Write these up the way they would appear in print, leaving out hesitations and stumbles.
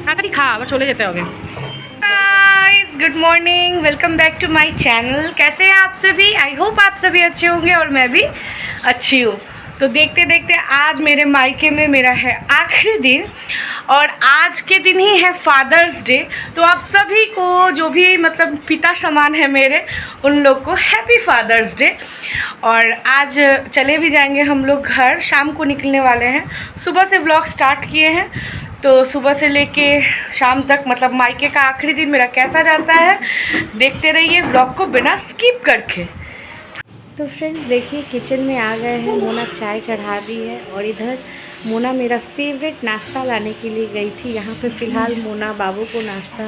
তাড়াতাড়ি খা, আবার চলে যেতে হবে। Good morning, welcome back to my channel. कैसे हैं आप सभी? आई होप आप सभी अच्छे होंगे और मैं भी अच्छी हूँ। तो देखते देखते आज मेरे मायके में मेरा है आखिरी दिन और आज के दिन ही है फादर्स डे। तो आप सभी को जो भी मतलब पिता समान है मेरे, उन लोग को हैप्पी फादर्स डे। और आज चले भी जाएंगे हम लोग घर, शाम को निकलने वाले हैं। सुबह से व्लॉग स्टार्ट किए हैं, तो सुबह से लेके शाम तक मतलब मायके का आखिरी दिन मेरा कैसा जाता है देखते रहिए व्लॉग को बिना स्किप करके। तो फ्रेंड्स देखिए किचन में आ गए हैं, मोना चाय चढ़ा दी है और इधर मोना मेरा फेवरेट नाश्ता लाने के लिए गई थी। यहाँ पे फ़िलहाल मोना बाबू को नाश्ता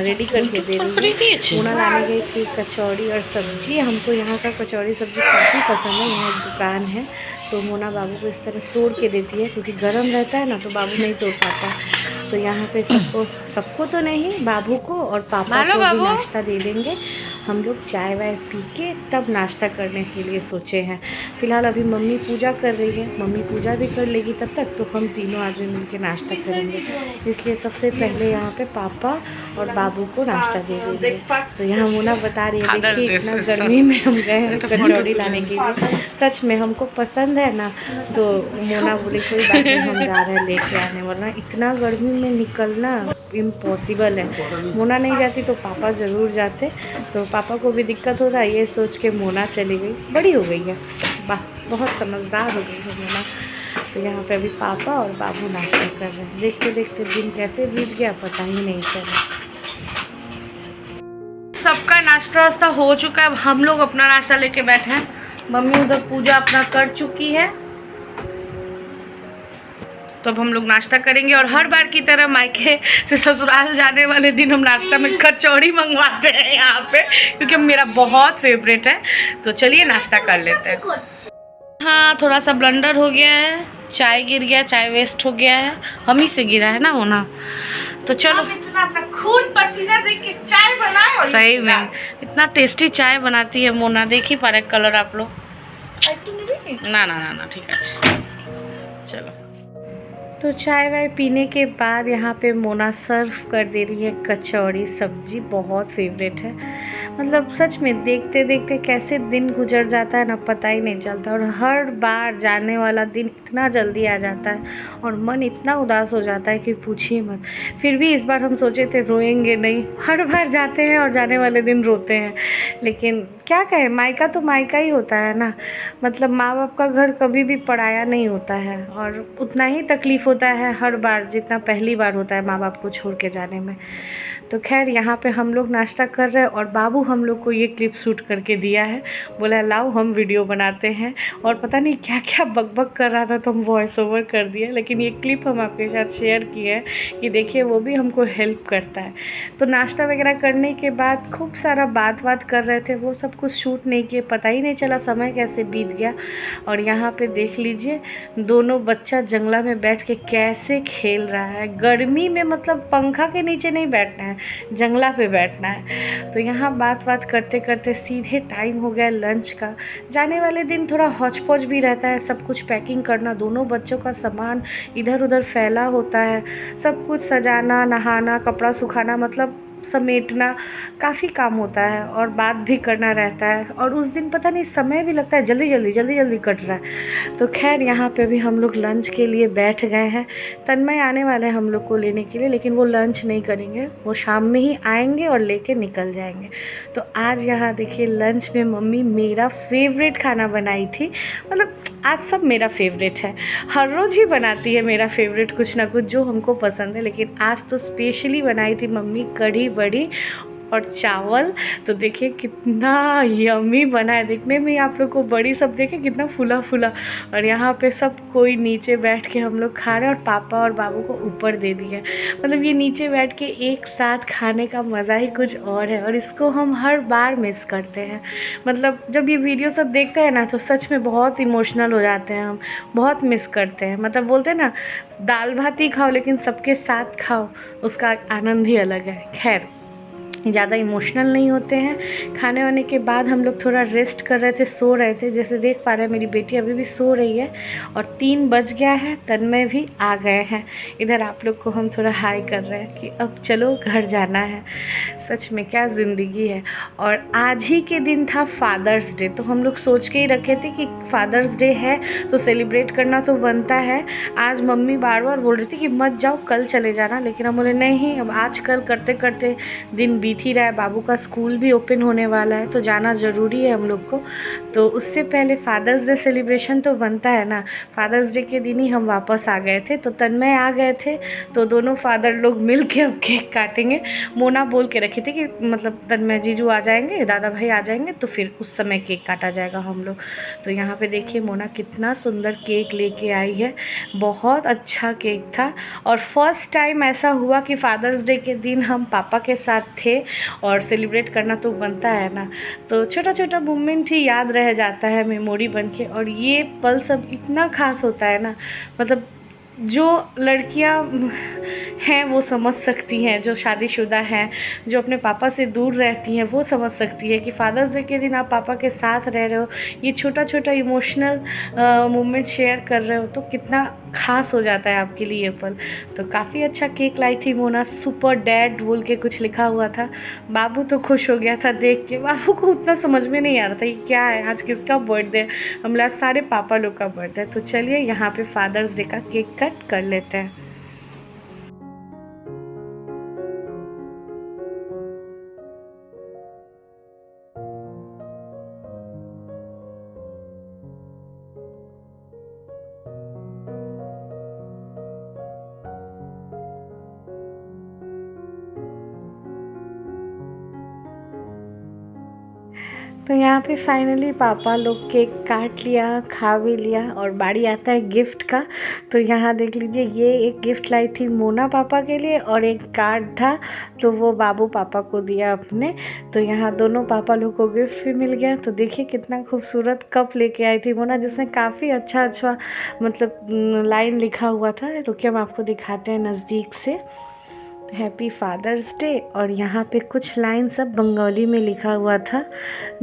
रेडी करके दे रही है। मोना लाने गई थी कचौड़ी और सब्जी। हमको यहाँ का कचौड़ी सब्जी काफ़ी पसंद है। यहाँ एक दुकान है तो मोना बाबू को इस तरह तोड़ के देती है, क्योंकि गर्म रहता है ना तो बाबू नहीं तोड़ पाता। तो यहाँ पे सबको तो नहीं, बाबू को और पापा को भी नाश्ता दे देंगे। हम लोग चाय वाय पी के तब नाश्ता करने के लिए सोचे हैं। फ़िलहाल अभी मम्मी पूजा कर रही है, मम्मी पूजा भी कर लेगी तब तक, तो हम तीनों आदमी मिलके नाश्ता करेंगे। इसलिए सबसे पहले यहाँ पे पापा और बाबू को नाश्ता दे देंगे। तो यहाँ मोना बता रही है देखिए इतना गर्मी में हम गए हैं कचौड़ी लाने के लिए। सच में हमको पसंद है ना, तो मोना बोले कोई बात नहीं, हम जा रहे हैं लेके आने, वरना इतना गर्मी में निकलना इम्पॉसिबल है। मोना नहीं जाती तो पापा ज़रूर जाते, तो पापा को भी दिक्कत हो रहा है, ये सोच के मोना चली गई। बड़ी हो गई है, वाह बहुत समझदार हो गई है मोना। तो यहाँ पे अभी पापा और बाबू नाश्ता कर रहे हैं। देखते देखते दिन कैसे बीत गया पता ही नहीं चला। सबका नाश्ता वास्ता हो चुका है, अब हम लोग अपना नाश्ता लेके बैठे हैं। मम्मी उधर पूजा अपना कर चुकी है, तो अब हम लोग नाश्ता करेंगे। और हर बार की तरह मायके से ससुराल जाने वाले दिन हम नाश्ता में कचौड़ी मंगवाते हैं यहाँ पे, क्योंकि मेरा बहुत फेवरेट है। तो चलिए नाश्ता कर लेते हैं। हाँ थोड़ा सा ब्लंडर हो गया है, चाय गिर गया, चाय वेस्ट हो गया है, हम ही से गिरा है ना होना। तो चलो इतना अपना खून पसीना देख के चाय बनाए, और सही में इतना टेस्टी चाय बनाती है मोना। देख ही पा रहे कलर आप लोग। ना ना ना ना ठीक है, चलो। तो चाय वाय पीने के बाद यहाँ पे मोना सर्व कर दे रही है कचौड़ी सब्जी, बहुत फेवरेट है। मतलब सच में देखते देखते कैसे दिन गुजर जाता है ना पता ही नहीं चलता। और हर बार जाने वाला दिन इतना जल्दी आ जाता है और मन इतना उदास हो जाता है कि पूछिए मत। फिर भी इस बार हम सोचे थे रोएंगे नहीं, हर बार जाते हैं और जाने वाले दिन रोते हैं। लेकिन क्या कहें, मायका तो मायका ही होता है ना। मतलब माँ बाप का घर कभी भी पराया नहीं होता है, और उतना ही तकलीफ़ होता है हर बार जितना पहली बार होता है माँ बाप को छोड़ के जाने में। तो खैर यहाँ पे हम लोग नाश्ता कर रहे हैं और बाबू हम लोग को ये क्लिप शूट करके दिया है, बोला लाओ हम वीडियो बनाते हैं। और पता नहीं क्या क्या बकबक कर रहा था तो हम वॉइस ओवर कर दिए, लेकिन ये क्लिप हम आपके साथ शेयर किए हैं कि देखिए वो भी हमको हेल्प करता है। तो नाश्ता वगैरह करने के बाद खूब सारा बात कर रहे थे, वो सब कुछ शूट नहीं किए, पता ही नहीं चला समय कैसे बीत गया। और यहाँ पे देख लीजिए दोनों बच्चा जंगला में बैठ के कैसे खेल रहा है। गर्मी में मतलब पंखा के नीचे नहीं बैठना है, जंगला पे बैठना है। तो यहाँ बात करते करते सीधे टाइम हो गया लंच का। जाने वाले दिन थोड़ा हौच पौच भी रहता है, सब कुछ पैकिंग करना, दोनों बच्चों का सामान इधर उधर फैला होता है, सब कुछ सजाना, नहाना, कपड़ा सुखाना, मतलब समेटना, काफ़ी काम होता है और बात भी करना रहता है। और उस दिन पता नहीं समय भी लगता है, जल्दी जल्दी कट रहा है। तो खैर यहाँ पे भी हम लोग लंच के लिए बैठ गए हैं। तन्मय आने वाले हैं हम लोग को लेने के लिए, लेकिन वो लंच नहीं करेंगे, वो शाम में ही आएंगे और लेके निकल जाएंगे। तो आज यहाँ देखिए लंच में मम्मी मेरा फेवरेट खाना बनाई थी। मतलब आज सब मेरा फेवरेट है, हर रोज़ ही बनाती है मेरा फेवरेट कुछ ना कुछ जो हमको पसंद है, लेकिन आज तो स्पेशली बनाई थी मम्मी कढ़ी बड़ी और चावल। तो देखिए कितना यमी बना है, देखने में आप लोग को बड़ी सब देखे कितना फूला फूला। और यहाँ पे सब कोई नीचे बैठ के हम लोग खा रहे हैं और पापा और बाबू को ऊपर दे दिया। मतलब ये नीचे बैठ के एक साथ खाने का मज़ा ही कुछ और है, और इसको हम हर बार मिस करते हैं। मतलब जब ये वीडियो सब देखते हैं ना तो सच में बहुत इमोशनल हो जाते हैं हम, बहुत मिस करते हैं। मतलब बोलते हैं ना, दाल भात ही खाओ लेकिन सबके साथ खाओ, उसका आनंद ही अलग है। खैर, ज़्यादा इमोशनल नहीं होते हैं। खाने वाने के बाद हम लोग थोड़ा रेस्ट कर रहे थे, सो रहे थे। जैसे देख पा रहे हैं मेरी बेटी अभी भी सो रही है और 3 बज गया है, तन्मय भी आ गए हैं। इधर आप लोग को हम थोड़ा हाई कर रहे हैं कि अब चलो घर जाना है। सच में क्या ज़िंदगी है। और आज ही के दिन था फादर्स डे, तो हम लोग सोच के ही रखे थे कि फादर्स डे है तो सेलिब्रेट करना तो बनता है। आज मम्मी बार बार बोल रही थी कि मत जाओ, कल चले जाना, लेकिन हम बोले नहीं, अब आज कल करते करते दिन बीत ही रहा है। बाबू का स्कूल भी ओपन होने वाला है तो जाना ज़रूरी है हम लोग को। तो उससे पहले फादर्स डे सेलिब्रेशन तो बनता है ना। फादर्स डे के दिन ही हम वापस आ गए थे, तो तन्मय आ गए थे तो दोनों फादर लोग मिल के अब केक काटेंगे। मोना बोल के रखी थी कि मतलब तन्मय जीजू आ जाएंगे, दादा भाई आ जाएंगे तो फिर उस समय केक काटा जाएगा हम लोग। तो यहाँ पे देखिए मोना कितना सुंदर केक लेके आई है, बहुत अच्छा केक था। और फर्स्ट टाइम ऐसा हुआ कि फादर्स डे के दिन हम पापा के साथ थे और सेलिब्रेट करना तो बनता है ना। तो छोटा छोटा मोमेंट ही याद रह जाता है मेमोरी बन के, और ये पल सब इतना खास होता है ना। मतलब जो लड़कियां हैं वो समझ सकती हैं, जो शादीशुदा हैं, जो अपने पापा से दूर रहती हैं वो समझ सकती है कि फादर्स डे के दिन आप पापा के साथ रह रहे हो, ये छोटा छोटा इमोशनल मोमेंट शेयर कर रहे हो तो कितना ख़ास हो जाता है आपके लिए ये पल। तो काफ़ी अच्छा केक लाई थी मोना, सुपर डैड बोल के कुछ लिखा हुआ था। बाबू तो खुश हो गया था देख के, बाबू को उतना समझ में नहीं आ रहा था कि क्या है, आज किसका बर्थडे है। हम लोग सारे पापा लोग का बर्थडे है। तो चलिए यहाँ पे फादर्स डे का केक कट कर लेते हैं। तो यहाँ पे फाइनली पापा लोग केक काट लिया, खा भी लिया, और बारी आता है गिफ्ट का। तो यहाँ देख लीजिए, ये एक गिफ्ट लाई थी मोना पापा के लिए और एक कार्ड था तो वो बाबू पापा को दिया अपने। तो यहाँ दोनों पापा लोग को गिफ्ट भी मिल गया। तो देखिए कितना खूबसूरत कप लेके आई थी मोना, जिसमें काफ़ी अच्छा मतलब लाइन लिखा हुआ था। रुकिए हम आपको दिखाते हैं नज़दीक से। हैप्पी फादर्स डे, और यहाँ पे कुछ लाइन सब बंगाली में लिखा हुआ था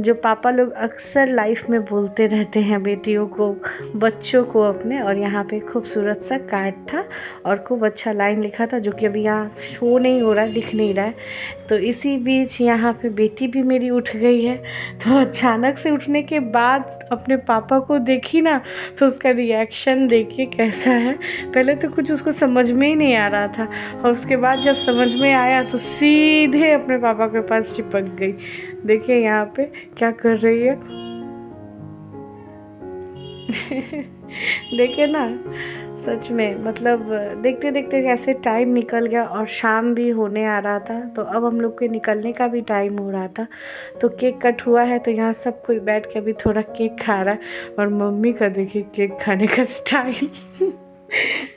जो पापा लोग अक्सर लाइफ में बोलते रहते हैं बेटियों को, बच्चों को अपने। और यहाँ पे खूबसूरत सा कार्ड था और खूब अच्छा लाइन लिखा था जो कि अभी यहाँ शो नहीं हो रहा है, दिख नहीं रहा है। तो इसी बीच यहाँ पे बेटी भी मेरी उठ गई है। तो अचानक से उठने के बाद अपने पापा को देखी ना तो उसका रिएक्शन देखिए कैसा है। पहले तो कुछ उसको समझ में ही नहीं आ रहा था, और उसके बाद जब समझ में आया तो सीधे अपने पापा के पास चिपक गई। देखिए यहाँ पे क्या कर रही है देखिए ना, सच में मतलब देखते देखते कैसे टाइम निकल गया और शाम भी होने आ रहा था। तो अब हम लोग के निकलने का भी टाइम हो रहा था। तो केक कट हुआ है, तो यहाँ सब कोई बैठ के अभी थोड़ा केक खा रहा है। और मम्मी का देखिए केक खाने का स्टाइल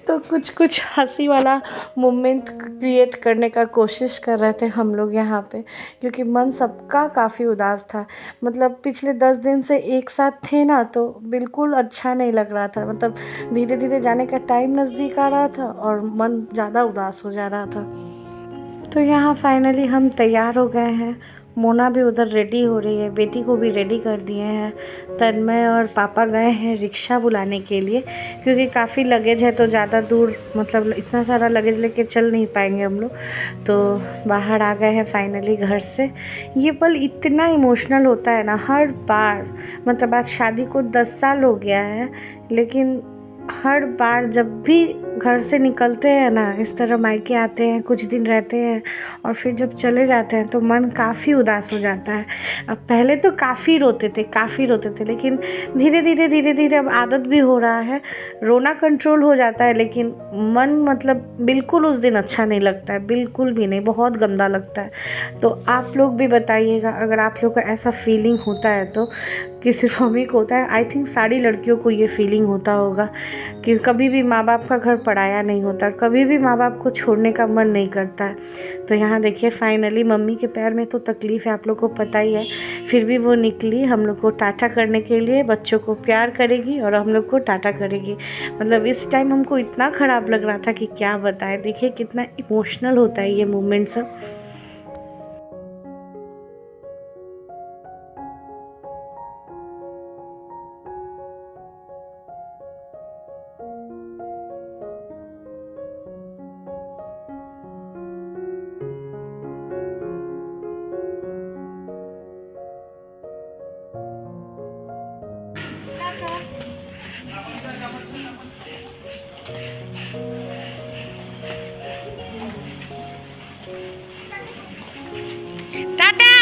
तो कुछ हंसी वाला मोमेंट क्रिएट करने का कोशिश कर रहे थे हम लोग यहाँ पे, क्योंकि मन सबका काफ़ी उदास था। मतलब पिछले 10 दिन से एक साथ थे ना, तो बिल्कुल अच्छा नहीं लग रहा था। मतलब धीरे धीरे जाने का टाइम नज़दीक आ रहा था और मन ज़्यादा उदास हो जा रहा था। तो यहाँ फाइनली हम तैयार हो गए हैं। मोना भी उधर रेडी हो रही है, बेटी को भी रेडी कर दिए हैं। तन्मय और पापा गए हैं रिक्शा बुलाने के लिए, क्योंकि काफ़ी लगेज है तो ज़्यादा दूर मतलब इतना सारा लगेज लेके चल नहीं पाएंगे हम लोग। तो बाहर आ गए हैं फाइनली घर से। ये पल इतना इमोशनल होता है ना हर बार। मतलब आज शादी को 10 साल हो गया है, लेकिन हर बार जब भी घर से निकलते हैं ना, इस तरह मायके आते हैं, कुछ दिन रहते हैं और फिर जब चले जाते हैं तो मन काफ़ी उदास हो जाता है। अब पहले तो काफ़ी रोते थे, लेकिन धीरे धीरे अब आदत भी हो रहा है, रोना कंट्रोल हो जाता है, लेकिन मन मतलब बिल्कुल उस दिन अच्छा नहीं लगता है, बिल्कुल भी नहीं, बहुत गंदा लगता है। तो आप लोग भी बताइएगा अगर आप लोग को ऐसा फीलिंग होता है तो, कि सिर्फ हमें को होता है। आई थिंक सारी लड़कियों को ये फीलिंग होता होगा कि कभी भी माँ बाप का घर पराया नहीं होता, कभी भी माँ बाप को छोड़ने का मन नहीं करता है। तो यहाँ देखिए फाइनली मम्मी के पैर में तो तकलीफ़ है, आप लोग को पता ही है, फिर भी वो निकली हम लोग को टाटा करने के लिए, बच्चों को प्यार करेगी और हम लोग को टाटा करेगी। मतलब इस टाइम हमको इतना ख़राब लग रहा था कि क्या बताएं। देखिए कितना इमोशनल होता है ये मोमेंट सब। टाटा।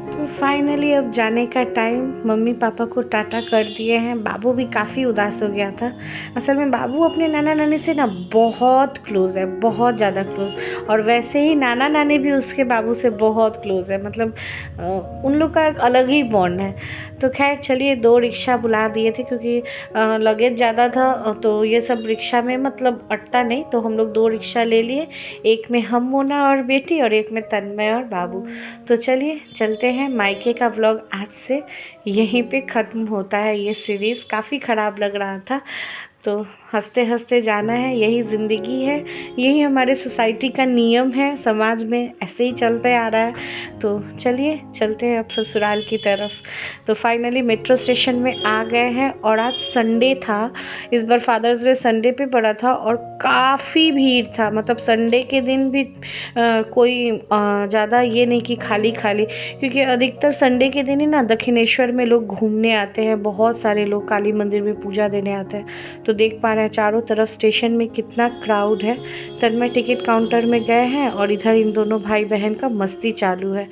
तो फाइनली अब जाने का टाइम, मम्मी पापा को टाटा कर दिए हैं। बाबू भी काफ़ी उदास हो गया था। असल में बाबू अपने नाना नानी से ना बहुत क्लोज़ है, बहुत ज़्यादा क्लोज़, और वैसे ही नाना नानी भी उसके बाबू से बहुत क्लोज़ है। मतलब उन लोग का एक अलग ही बॉन्ड है। तो खैर चलिए 2 रिक्शा बुला दिए थे क्योंकि लगेज ज़्यादा था, तो ये सब रिक्शा में मतलब अटता नहीं, तो हम लोग 2 रिक्शा ले लिए, एक में हम मोना और बेटी और एक में तन्मय और बाबू। तो चलिए चलते हैं। मायके का व्लॉग आज से यहीं पे ख़त्म होता है। ये सीरीज़ काफ़ी ख़राब लग रहा था, तो हंसते हंसते जाना है, यही ज़िंदगी है, यही हमारे सोसाइटी का नियम है, समाज में ऐसे ही चलते आ रहा है। तो चलिए चलते हैं अब ससुराल की तरफ। तो फाइनली मेट्रो स्टेशन में आ गए हैं और आज संडे था, इस बार फादर्स डे संडे पे पड़ा था और काफ़ी भीड़ था। मतलब संडे के दिन भी कोई ज़्यादा ये नहीं कि खाली खाली, क्योंकि अधिकतर संडे के दिन ही ना दक्षिणेश्वर में लोग घूमने आते हैं, बहुत सारे लोग काली मंदिर में पूजा देने आते हैं। तो देख पा रहे हैं चारों तरफ स्टेशन में कितना क्राउड है। तन्मय टिकट काउंटर में गए हैं और इधर इन दोनों भाई बहन का मस्ती चालू है।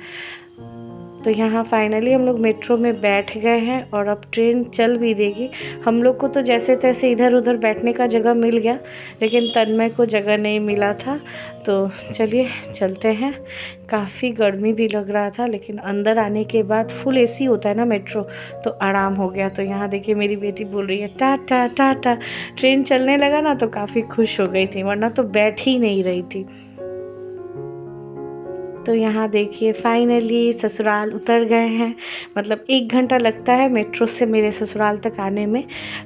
तो यहाँ फाइनली हम लोग मेट्रो में बैठ गए हैं और अब ट्रेन चल भी देगी। हम लोग को तो जैसे तैसे इधर उधर बैठने का जगह मिल गया, लेकिन तन्मय को जगह नहीं मिला था। तो चलिए चलते हैं। काफ़ी गर्मी भी लग रहा था, लेकिन अंदर आने के बाद फुल एसी होता है ना मेट्रो, तो आराम हो गया। तो यहाँ देखिए मेरी बेटी बोल रही है टाटा टाटा। ट्रेन चलने लगा ना तो काफ़ी खुश हो गई थी, वरना तो बैठ ही नहीं रही थी। तो यहाँ देखिए फाइनली ससुराल उतर गए हैं। मतलब 1 घंटा लगता है मेट्रो से मेरे ससुराल तक आने में।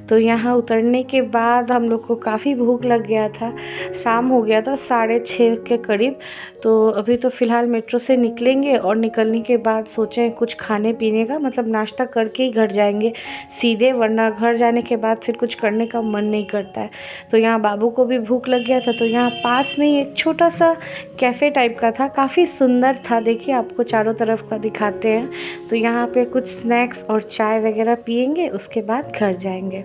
तो यहाँ उतरने के बाद हम लोग को काफ़ी भूख लग गया था, शाम हो गया था 6:30 के करीब। तो अभी तो फ़िलहाल मेट्रो से निकलेंगे और निकलने के बाद सोचें कुछ खाने पीने का, मतलब नाश्ता करके ही घर जाएंगे सीधे, वरना घर जाने के बाद फिर कुछ करने का मन नहीं करता है। तो यहाँ बाबू को भी भूख लग गया था, तो यहाँ पास में ही एक छोटा सा कैफ़े टाइप का था, काफ़ी सुंदर था। देखिए आपको चारों तरफ का दिखाते हैं। तो यहाँ पे कुछ स्नैक्स और चाय वगैरह पियेंगे, उसके बाद घर जाएंगे।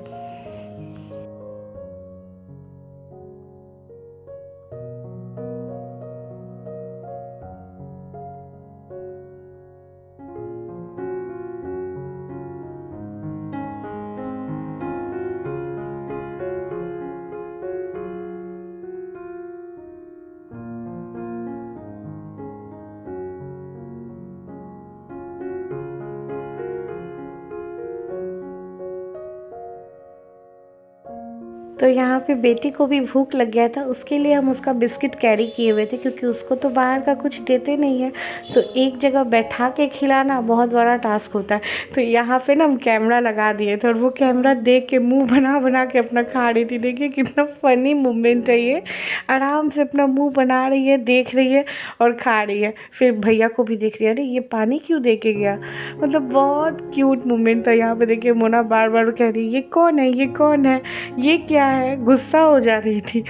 तो यहाँ पे बेटी को भी भूख लग गया था, उसके लिए हम उसका बिस्किट कैरी किए हुए थे, क्योंकि उसको तो बाहर का कुछ देते नहीं है। तो एक जगह बैठा के खिलाना बहुत बड़ा टास्क होता है। तो यहाँ पे ना हम कैमरा लगा दिए थे और वो कैमरा देख के मुंह बना बना के अपना खा रही थी। देखिए कितना फ़नी मोमेंट है ये, आराम से अपना मुँह बना रही है, देख रही है और खा रही है। फिर भैया को भी देख रही है, अरे ये पानी क्यों दे के गया। मतलब बहुत क्यूट मोमेंट था। यहाँ पे देखिए मोना बार बार कह रही है ये कौन है, ये कौन है, ये क्या है, गुस्सा हो जा रही थी।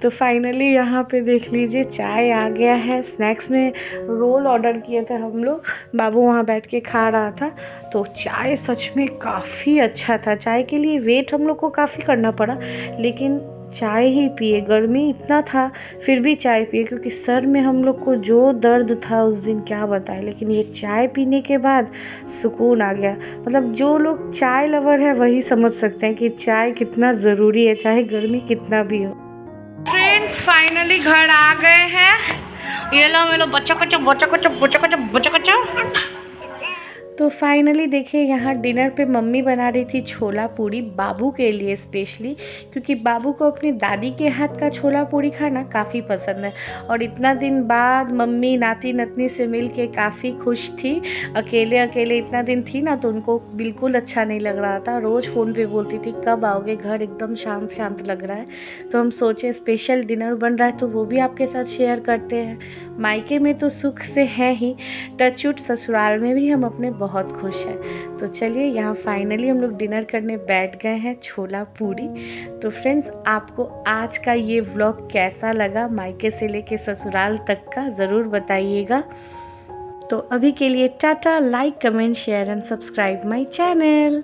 तो फाइनली यहाँ पे देख लीजिए चाय आ गया है। स्नैक्स में रोल ऑर्डर किए थे हम लोग, बाबू वहाँ बैठ के खा रहा था। तो चाय सच में काफ़ी अच्छा था। चाय के लिए वेट हम लोग को काफ़ी करना पड़ा, लेकिन चाय ही पिए। गर्मी इतना था फिर भी चाय पिए, क्योंकि सर में हम लोग को जो दर्द था उस दिन क्या बताएं। लेकिन ये चाय पीने के बाद सुकून आ गया। मतलब जो लोग चाय लवर है वही समझ सकते हैं कि चाय कितना ज़रूरी है, चाहे गर्मी कितना भी हो। फ्रेंड्स फाइनली घर आ गए हैं। ये लो मेरे बच्चा कच्चा। तो फाइनली देखिए यहाँ डिनर पे मम्मी बना रही थी छोला पूरी बाबू के लिए स्पेशली, क्योंकि बाबू को अपनी दादी के हाथ का छोला पूरी खाना काफ़ी पसंद है। और इतना दिन बाद मम्मी नाती नतनी से मिल के काफ़ी खुश थी। अकेले अकेले इतना दिन थी ना, तो उनको बिल्कुल अच्छा नहीं लग रहा था। रोज़ फ़ोन पे बोलती थी कब आओगे, घर एकदम शांत शांत लग रहा है। तो हम सोचे स्पेशल डिनर बन रहा है तो वो भी आपके साथ शेयर करते हैं। मायके में तो सुख से है ही, टचवुड ससुराल में भी हम अपने बहुत खुश हैं। तो चलिए यहाँ फाइनली हम लोग डिनर करने बैठ गए हैं, छोला पूरी। तो फ्रेंड्स आपको आज का ये व्लॉग कैसा लगा, मायके से लेके ससुराल तक का ज़रूर बताइएगा। तो अभी के लिए Tata, like comment share and subscribe my channel.